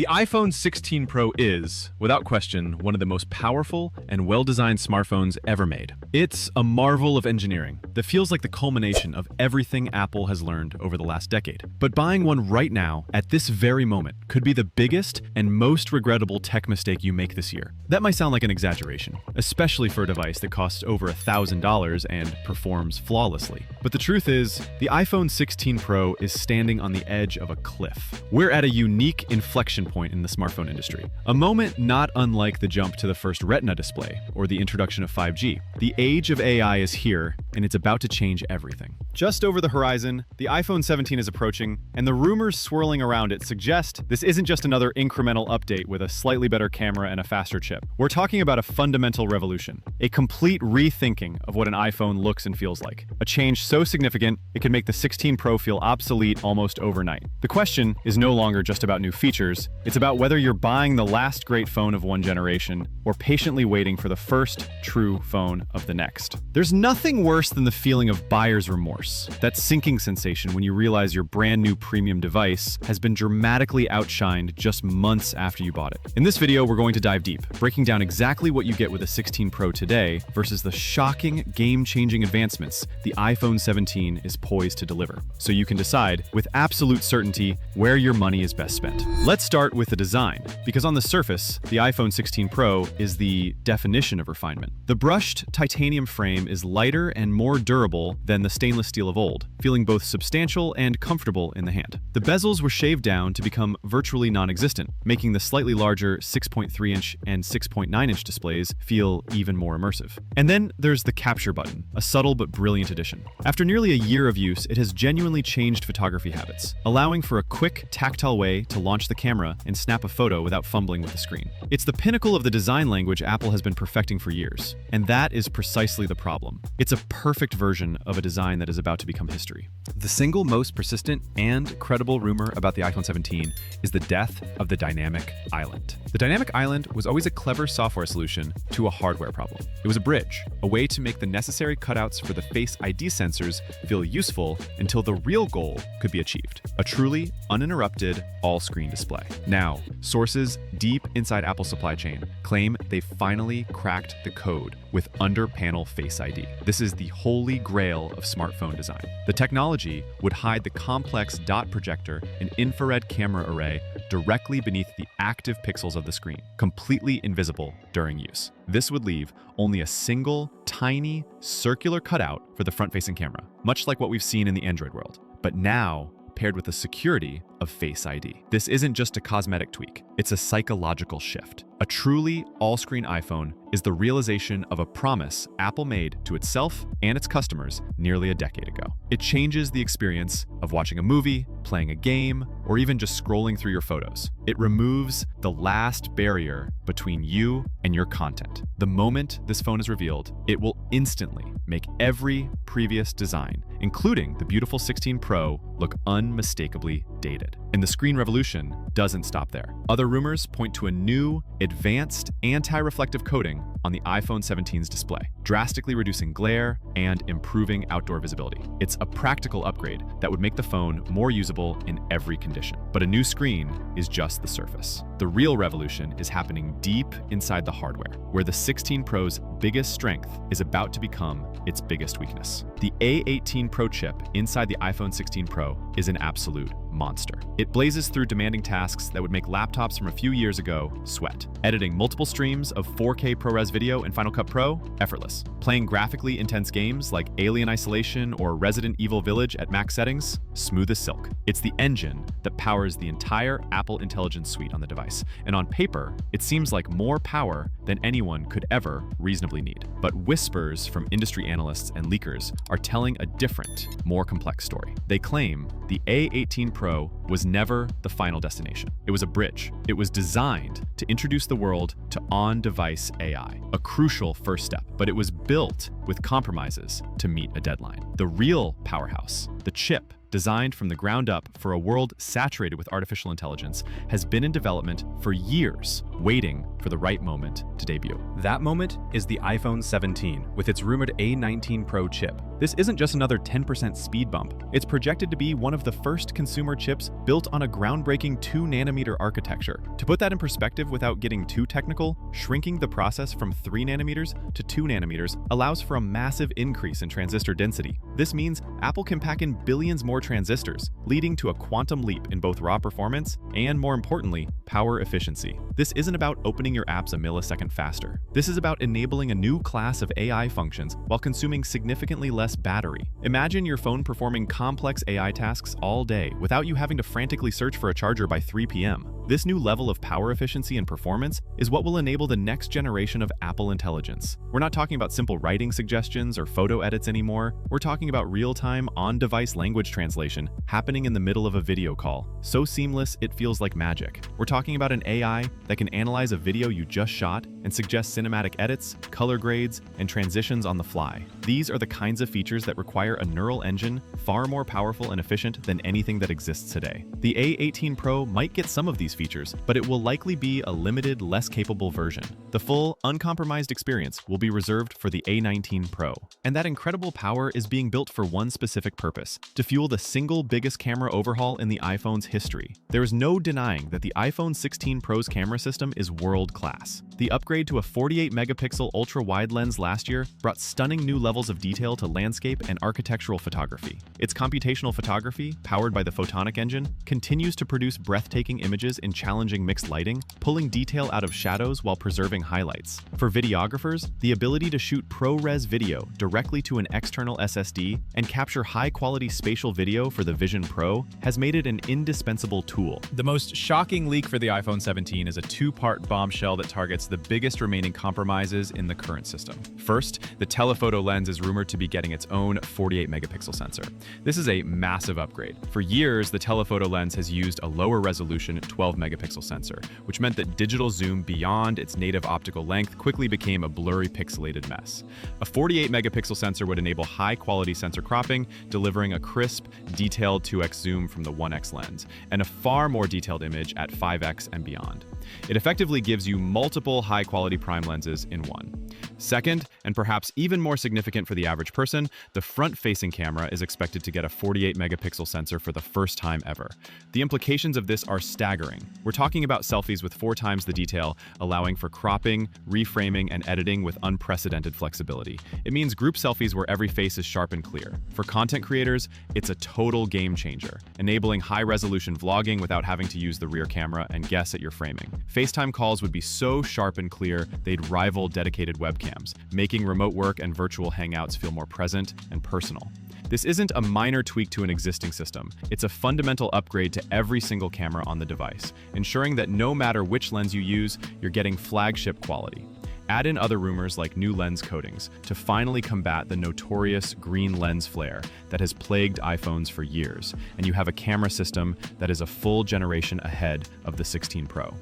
The iPhone 16 Pro is, without question, one of the most powerful and well-designed smartphones ever made. It's a marvel of engineering that feels like the culmination of everything Apple has learned over the last decade. But buying one right now, at this very moment, could be the biggest and most regrettable tech mistake you make this year. That might sound like an exaggeration, especially for a device that costs over $1,000 and performs flawlessly. But the truth is, the iPhone 16 Pro is standing on the edge of a cliff. We're at a unique inflection point in the smartphone industry. A moment not unlike the jump to the first Retina display or the introduction of 5G. The age of AI is here, and it's about to change everything. Just over the horizon, the iPhone 17 is approaching, and the rumors swirling around it suggest this isn't just another incremental update with a slightly better camera and a faster chip. We're talking about a fundamental revolution, a complete rethinking of what an iPhone looks and feels like. A change so significant, it could make the 16 Pro feel obsolete almost overnight. The question is no longer just about new features, it's about whether you're buying the last great phone of one generation or patiently waiting for the first true phone of the next. There's nothing worse than the feeling of buyer's remorse, that sinking sensation when you realize your brand new premium device has been dramatically outshined just months after you bought it. In this video, we're going to dive deep, breaking down exactly what you get with a 16 Pro today versus the shocking, game-changing advancements the iPhone 17 is poised to deliver, so you can decide with absolute certainty where your money is best spent. Let's start with the design, because on the surface, the iPhone 16 Pro is the definition of refinement. The brushed titanium frame is lighter and more durable than the stainless steel of old, feeling both substantial and comfortable in the hand. The bezels were shaved down to become virtually non-existent, making the slightly larger 6.3-inch and 6.9-inch displays feel even more immersive. And then there's the capture button, a subtle but brilliant addition. After nearly a year of use, it has genuinely changed photography habits, allowing for a quick, tactile way to launch the camera and snap a photo without fumbling with the screen. It's the pinnacle of the design language Apple has been perfecting for years, and that is precisely the problem. It's a perfect version of a design that is about to become history. The single most persistent and credible rumor about the iPhone 17 is the death of the dynamic island. The dynamic island was always a clever software solution to a hardware problem. It was a bridge, a way to make the necessary cutouts for the Face ID sensors feel useful until the real goal could be achieved: a truly uninterrupted all-screen display. Now, sources deep inside Apple's supply chain claim they finally cracked the code with under-panel Face ID. This is the holy grail of smartphone design. The technology would hide the complex dot projector and infrared camera array directly beneath the active pixels of the screen, completely invisible during use. This would leave only a single, tiny, circular cutout for the front-facing camera, much like what we've seen in the Android world. But now, paired with the security of Face ID. This isn't just a cosmetic tweak, it's a psychological shift. A truly all-screen iPhone is the realization of a promise Apple made to itself and its customers nearly a decade ago. It changes the experience of watching a movie, playing a game, or even just scrolling through your photos. It removes the last barrier between you and your content. The moment this phone is revealed, it will instantly make every previous design, including the beautiful 16 Pro, look unmistakably dated. And the screen revolution doesn't stop there. Other rumors point to a new, advanced anti-reflective coating on the iPhone 17's display, drastically reducing glare and improving outdoor visibility. It's a practical upgrade that would make the phone more usable in every condition. But a new screen is just the surface. The real revolution is happening deep inside the hardware, where the 16 Pro's biggest strength is about to become its biggest weakness. The A18 Pro chip inside the iPhone 16 Pro is an absolute monster. It blazes through demanding tasks that would make laptops from a few years ago sweat. Editing multiple streams of 4K ProRes video in Final Cut Pro, effortless. Playing graphically intense games like Alien Isolation or Resident Evil Village at max settings, smooth as silk. It's the engine that powers the entire Apple Intelligence suite on the device, and on paper, it seems like more power than anyone could ever reasonably need. But whispers from industry analysts and leakers are telling a different, more complex story. They claim the A18 Pro was never the final destination. It was a bridge. It was designed to introduce the world to on-device AI, a crucial first step, but it was built with compromises to meet a deadline. The real powerhouse, the chip, designed from the ground up for a world saturated with artificial intelligence, has been in development for years, waiting for the right moment to debut. That moment is the iPhone 17 with its rumored A19 Pro chip. This isn't just another 10% speed bump. It's projected to be one of the first consumer chips built on a groundbreaking 2nm architecture. To put that in perspective without getting too technical, shrinking the process from 3nm to 2nm allows for a massive increase in transistor density. This means Apple can pack in billions more transistors, leading to a quantum leap in both raw performance and, more importantly, power efficiency. This isn't about opening your apps a millisecond faster. This is about enabling a new class of AI functions while consuming significantly less battery. Imagine your phone performing complex AI tasks all day without you having to frantically search for a charger by 3 p.m. This new level of power efficiency and performance is what will enable the next generation of Apple Intelligence. We're not talking about simple writing suggestions or photo edits anymore. We're talking about real-time, on-device language translation happening in the middle of a video call. So seamless, it feels like magic. We're talking about an AI that can analyze a video you just shot and suggest cinematic edits, color grades, and transitions on the fly. These are the kinds of features that require a neural engine far more powerful and efficient than anything that exists today. The A18 Pro might get some of these features, but it will likely be a limited, less capable version. The full, uncompromised experience will be reserved for the A19 Pro. And that incredible power is being built for one specific purpose: to fuel the single biggest camera overhaul in the iPhone's history. There is no denying that the iPhone 16 Pro's camera system is world-class. The upgrade to a 48-megapixel ultra-wide lens last year brought stunning new levels of detail to landscape and architectural photography. Its computational photography, powered by the Photonic engine, continues to produce breathtaking images in challenging mixed lighting, pulling detail out of shadows while preserving highlights. For videographers, the ability to shoot ProRes video directly to an external SSD and capture high-quality spatial video for the Vision Pro has made it an indispensable tool. The most shocking leak for the iPhone 17 is a two-part bombshell that targets the biggest remaining compromises in the current system. First, the telephoto lens is rumored to be getting its own 48-megapixel sensor. This is a massive upgrade. For years, the telephoto lens has used a lower resolution 12-megapixel sensor, which meant that digital zoom beyond its native optical length quickly became a blurry pixelated mess. A 48-megapixel sensor would enable high-quality sensor cropping, delivering a crisp, detailed 2x zoom from the 1x lens, and a far more detailed image at 5x and beyond. It effectively gives you multiple high-quality prime lenses in one. Second, and perhaps even more significant for the average person, the front-facing camera is expected to get a 48-megapixel sensor for the first time ever. The implications of this are staggering. We're talking about selfies with 4 times the detail, allowing for cropping, reframing, and editing with unprecedented flexibility. It means group selfies where every face is sharp and clear. For content creators, it's a total game changer, enabling high-resolution vlogging without having to use the rear camera and guess at your framing. FaceTime calls would be so sharp and clear, they'd rival dedicated webcams, making remote work and virtual hangouts feel more present and personal. This isn't a minor tweak to an existing system. It's a fundamental upgrade to every single camera on the device, ensuring that no matter which lens you use, you're getting flagship quality. Add in other rumors like new lens coatings to finally combat the notorious green lens flare that has plagued iPhones for years, and you have a camera system that is a full generation ahead of the 16 Pro.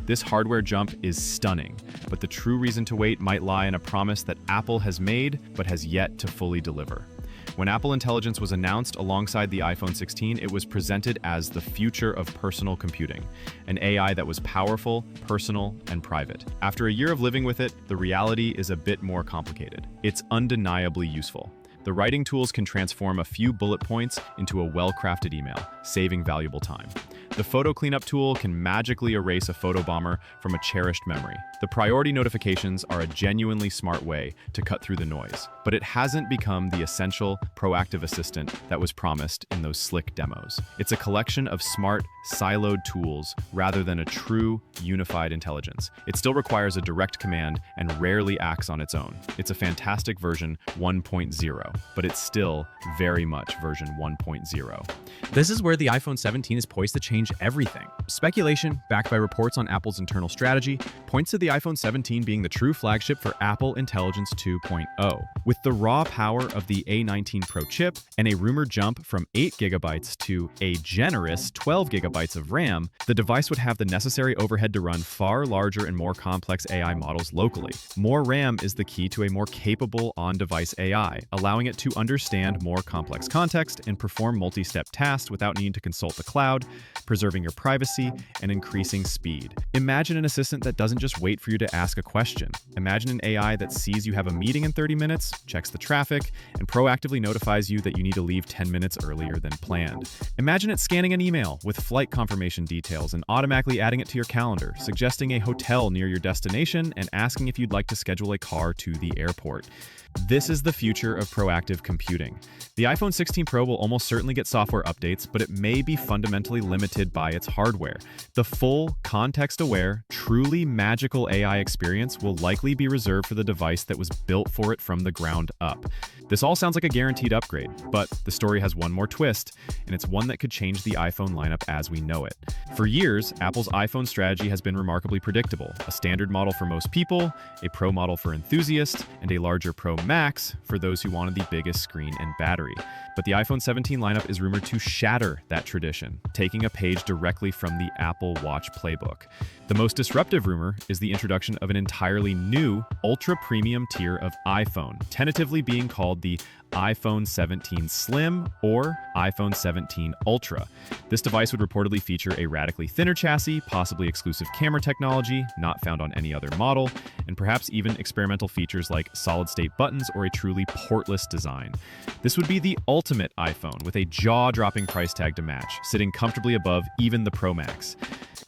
This hardware jump is stunning, but the true reason to wait might lie in a promise that Apple has made but has yet to fully deliver. When Apple Intelligence was announced alongside the iPhone 16, it was presented as the future of personal computing, an AI that was powerful, personal, and private. After a year of living with it, the reality is a bit more complicated. It's undeniably useful. The writing tools can transform a few bullet points into a well-crafted email, saving valuable time. The photo cleanup tool can magically erase a photo bomber from a cherished memory. The priority notifications are a genuinely smart way to cut through the noise, but it hasn't become the essential, proactive assistant that was promised in those slick demos. It's a collection of smart, siloed tools rather than a true, unified intelligence. It still requires a direct command and rarely acts on its own. It's a fantastic version 1.0, but it's still very much version 1.0. This is where the iPhone 17 is poised to change everything. Speculation, backed by reports on Apple's internal strategy, points to the iPhone 17 being the true flagship for Apple Intelligence 2.0. With the raw power of the A19 Pro chip and a rumored jump from 8GB to a generous 12GB of RAM, the device would have the necessary overhead to run far larger and more complex AI models locally. More RAM is the key to a more capable on-device AI, allowing it to understand more complex context and perform multi-step tasks without needing to consult the cloud, preserving your privacy and increasing speed. Imagine an assistant that doesn't just wait for you to ask a question. Imagine an AI that sees you have a meeting in 30 minutes, checks the traffic, and proactively notifies you that you need to leave 10 minutes earlier than planned. Imagine it scanning an email with flight confirmation details and automatically adding it to your calendar, suggesting a hotel near your destination and asking if you'd like to schedule a car to the airport. This is the future of proactive computing. The iPhone 16 Pro will almost certainly get software updates, but it may be fundamentally limited by its hardware. The full, context-aware, truly magical AI experience will likely be reserved for the device that was built for it from the ground up. This all sounds like a guaranteed upgrade, but the story has one more twist, and it's one that could change the iPhone lineup as we know it. For years, Apple's iPhone strategy has been remarkably predictable: a standard model for most people, a Pro model for enthusiasts, and a larger Pro Max for those who wanted the biggest screen and battery. But the iPhone 17 lineup is rumored to shatter that tradition, taking a page directly from the Apple Watch playbook. The most disruptive rumor is the introduction of an entirely new, ultra-premium tier of iPhone, tentatively being called the iPhone 17 Slim or iPhone 17 Ultra. This device would reportedly feature a radically thinner chassis, possibly exclusive camera technology not found on any other model, and perhaps even experimental features like solid-state buttons or a truly portless design. This would be the ultimate iPhone with a jaw-dropping price tag to match, sitting comfortably above even the Pro Max.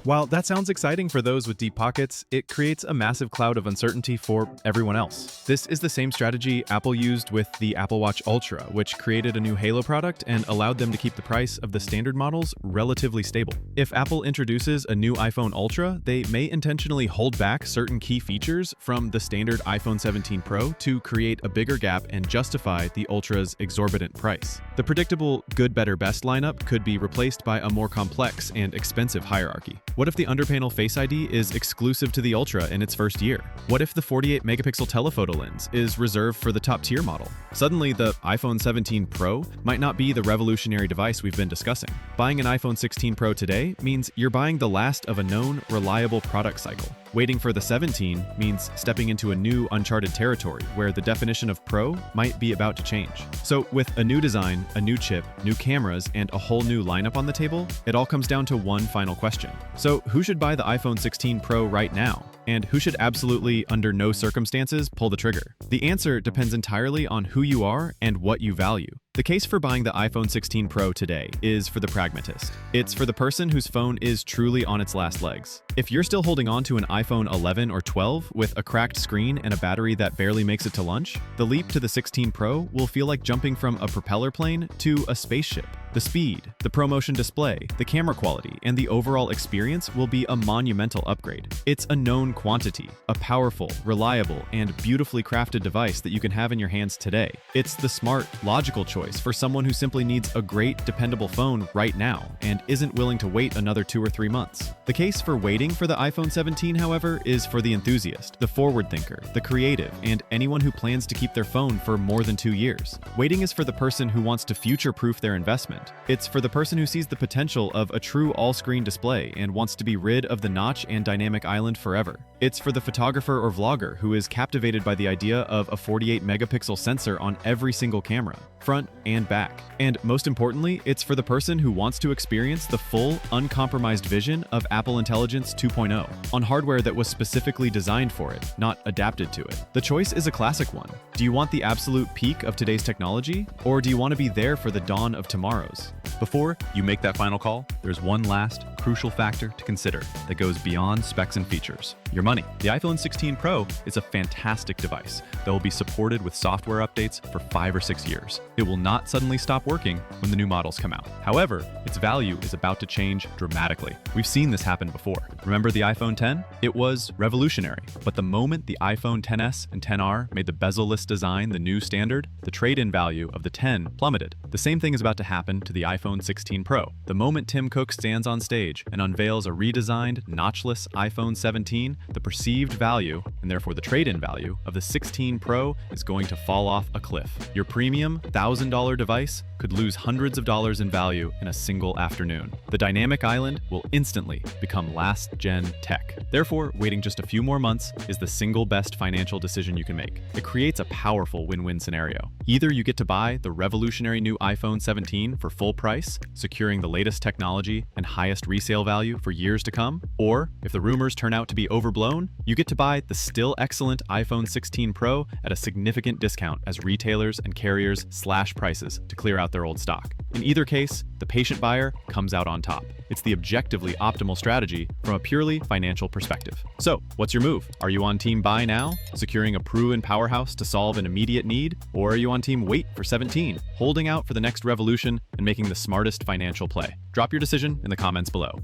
While that sounds exciting for those with deep pockets, it creates a massive cloud of uncertainty for everyone else. This is the same strategy Apple used with the Apple Watch Ultra, which created a new Halo product and allowed them to keep the price of the standard models relatively stable. If Apple introduces a new iPhone Ultra, they may intentionally hold back certain key features from the standard iPhone 17 Pro to create a bigger gap and justify the Ultra's exorbitant price. The predictable good, better, best lineup could be replaced by a more complex and expensive hierarchy. What if the underpanel Face ID is exclusive to the Ultra in its first year? What if the 48-megapixel telephoto lens is reserved for the top-tier model? Suddenly, the iPhone 17 Pro might not be the revolutionary device we've been discussing. Buying an iPhone 16 Pro today means you're buying the last of a known, reliable product cycle. Waiting for the 17 means stepping into a new, uncharted territory where the definition of Pro might be about to change. So with a new design, a new chip, new cameras, and a whole new lineup on the table, it all comes down to one final question. So who should buy the iPhone 16 Pro right now? And who should absolutely, under no circumstances, pull the trigger? The answer depends entirely on who you are and what you value. The case for buying the iPhone 16 Pro today is for the pragmatist. It's for the person whose phone is truly on its last legs. If you're still holding on to an iPhone 11 or 12 with a cracked screen and a battery that barely makes it to lunch, the leap to the 16 Pro will feel like jumping from a propeller plane to a spaceship. The speed, the ProMotion display, the camera quality, and the overall experience will be a monumental upgrade. It's a known quantity, a powerful, reliable, and beautifully crafted device that you can have in your hands today. It's the smart, logical choice for someone who simply needs a great, dependable phone right now and isn't willing to wait another 2 or 3 months. The case for waiting for the iPhone 17, however, is for the enthusiast, the forward thinker, the creative, and anyone who plans to keep their phone for more than 2 years. Waiting is for the person who wants to future-proof their investment. It's for the person who sees the potential of a true all-screen display and wants to be rid of the notch and dynamic island forever. It's for the photographer or vlogger who is captivated by the idea of a 48-megapixel sensor on every single camera, front and back. And most importantly, it's for the person who wants to experience the full, uncompromised vision of Apple Intelligence 2.0 on hardware that was specifically designed for it, not adapted to it. The choice is a classic one. Do you want the absolute peak of today's technology, or do you want to be there for the dawn of tomorrow's? Before you make that final call, there's one last crucial factor to consider that goes beyond specs and features: your money. The iPhone 16 Pro is a fantastic device that will be supported with software updates for 5 or 6 years. It will not suddenly stop working when the new models come out. However, its value is about to change dramatically. We've seen this happen before. Remember the iPhone 10? It was revolutionary. But the moment the iPhone XS and XR made the bezel-less design the new standard, the trade-in value of the 10 plummeted. The same thing is about to happen to the iPhone 16 Pro. The moment Tim Cook stands on stage and unveils a redesigned, notchless iPhone 17, the perceived value, and therefore the trade-in value, of the 16 Pro is going to fall off a cliff. Your premium, $1,000 $1,000 device could lose hundreds of dollars in value in a single afternoon. The dynamic island will instantly become last-gen tech. Therefore, waiting just a few more months is the single best financial decision you can make. It creates a powerful win-win scenario. Either you get to buy the revolutionary new iPhone 17 for full price, securing the latest technology and highest resale value for years to come, or if the rumors turn out to be overblown, you get to buy the still excellent iPhone 16 Pro at a significant discount as retailers and carriers slash prices to clear out their old stock. In either case, the patient buyer comes out on top. It's the objectively optimal strategy from a purely financial perspective. So, what's your move? Are you on team buy now, securing a proven powerhouse to solve an immediate need? Or are you on team wait for 17, holding out for the next revolution and making the smartest financial play? Drop your decision in the comments below.